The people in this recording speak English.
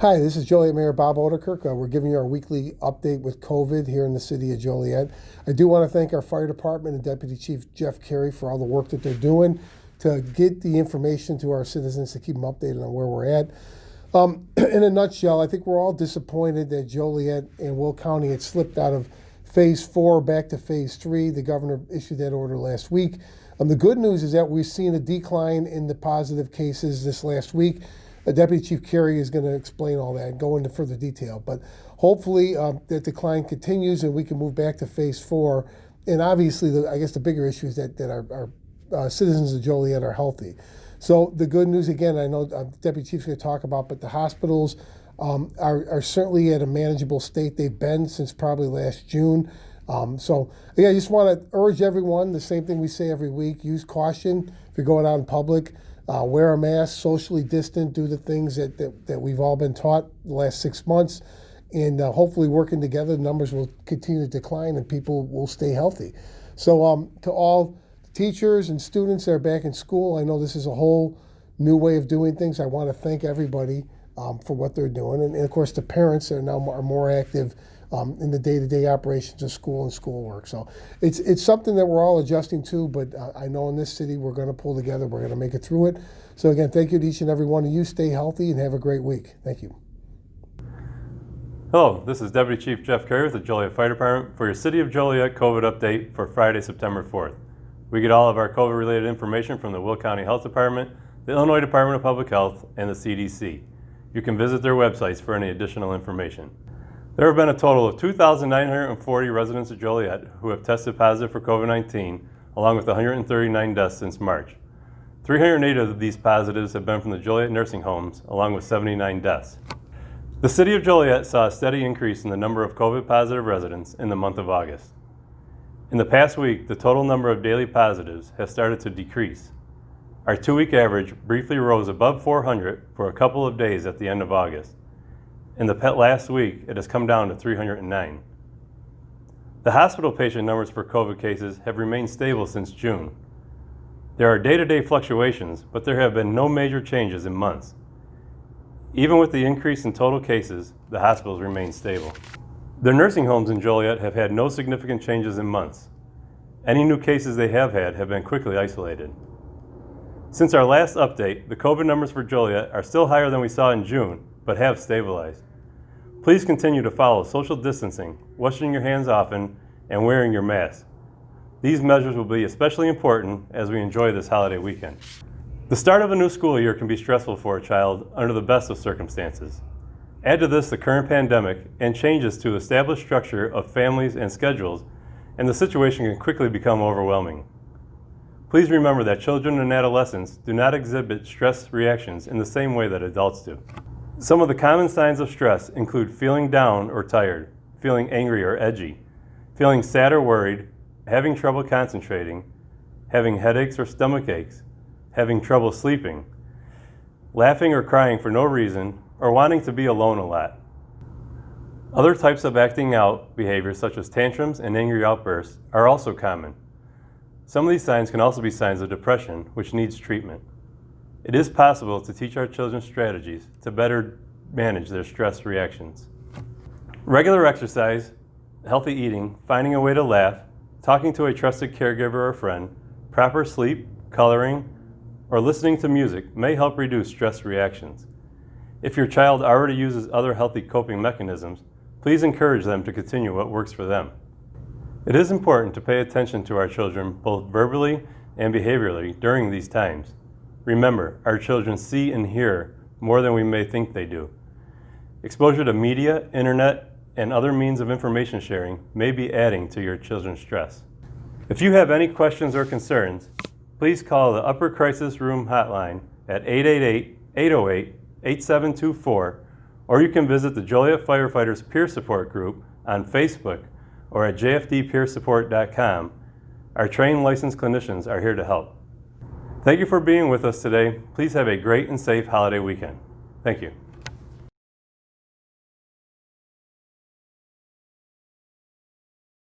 Hi, this is Joliet Mayor Bob Oderkirk. We're giving you our weekly update with COVID here in the City of Joliet. I do want to thank our fire department and Deputy Chief Jeff Carey for all the work that they're doing to get the information to our citizens to keep them updated on where we're at. In a nutshell, I think we're all disappointed that Joliet and Will County had slipped out of Phase 4 back to Phase 3. The governor issued that order last week. The good news is that we've seen a decline in the positive cases this last week. Deputy Chief Carey is going to explain all that and go into further detail. But hopefully that decline continues and we can move back to Phase 4. And obviously, I guess the bigger issue is that our citizens of Joliet are healthy. So the good news, again, I know the Deputy Chief's going to talk about, but the hospitals are certainly at a manageable state. They've been since probably last June. So again, I just want to urge everyone, the same thing we say every week, use caution if you're going out in public. Wear a mask, socially distant, do the things that we've all been taught the last 6 months, and hopefully working together, the numbers will continue to decline and people will stay healthy. So to all teachers and students that are back in school, I know this is a whole new way of doing things. I want to thank everybody for what they're doing, and of course the parents that are now more active in the day-to-day operations of school and schoolwork. So it's something that we're all adjusting to, but I know in this city we're going to pull together, we're going to make it through it. So again, thank you to each and every one of you. Stay healthy and have a great week. Thank you. Hello, this is Deputy Chief Jeff Carey with the Joliet Fire Department for your City of Joliet COVID update for Friday, September 4th. We get all of our COVID-related information from the Will County Health Department, the Illinois Department of Public Health, and the CDC. You can visit their websites for any additional information. There have been a total of 2,940 residents of Joliet who have tested positive for COVID-19, along with 139 deaths since March. 308 of these positives have been from the Joliet nursing homes, along with 79 deaths. The City of Joliet saw a steady increase in the number of COVID-positive residents in the month of August. In the past week, the total number of daily positives has started to decrease. Our 2-week average briefly rose above 400 for a couple of days at the end of August. In the last week, it has come down to 309. The hospital patient numbers for COVID cases have remained stable since June. There are day-to-day fluctuations, but there have been no major changes in months. Even with the increase in total cases, the hospitals remain stable. The nursing homes in Joliet have had no significant changes in months. Any new cases they have had have been quickly isolated. Since our last update, the COVID numbers for Joliet are still higher than we saw in June, but have stabilized. Please continue to follow social distancing, washing your hands often, and wearing your mask. These measures will be especially important as we enjoy this holiday weekend. The start of a new school year can be stressful for a child under the best of circumstances. Add to this the current pandemic and changes to established structure of families and schedules, and the situation can quickly become overwhelming. Please remember that children and adolescents do not exhibit stress reactions in the same way that adults do. Some of the common signs of stress include feeling down or tired, feeling angry or edgy, feeling sad or worried, having trouble concentrating, having headaches or stomach aches, having trouble sleeping, laughing or crying for no reason, or wanting to be alone a lot. Other types of acting out behaviors such as tantrums and angry outbursts are also common. Some of these signs can also be signs of depression, which needs treatment. It is possible to teach our children strategies to better manage their stress reactions. Regular exercise, healthy eating, finding a way to laugh, talking to a trusted caregiver or friend, proper sleep, coloring, or listening to music may help reduce stress reactions. If your child already uses other healthy coping mechanisms, please encourage them to continue what works for them. It is important to pay attention to our children both verbally and behaviorally during these times. Remember, our children see and hear more than we may think they do. Exposure to media, internet, and other means of information sharing may be adding to your children's stress. If you have any questions or concerns, please call the Upper Crisis Room hotline at 888-808-8724, or you can visit the Joliet Firefighters Peer Support Group on Facebook or at jfdpeersupport.com. Our trained licensed clinicians are here to help. Thank you for being with us today. Please have a great and safe holiday weekend. Thank you.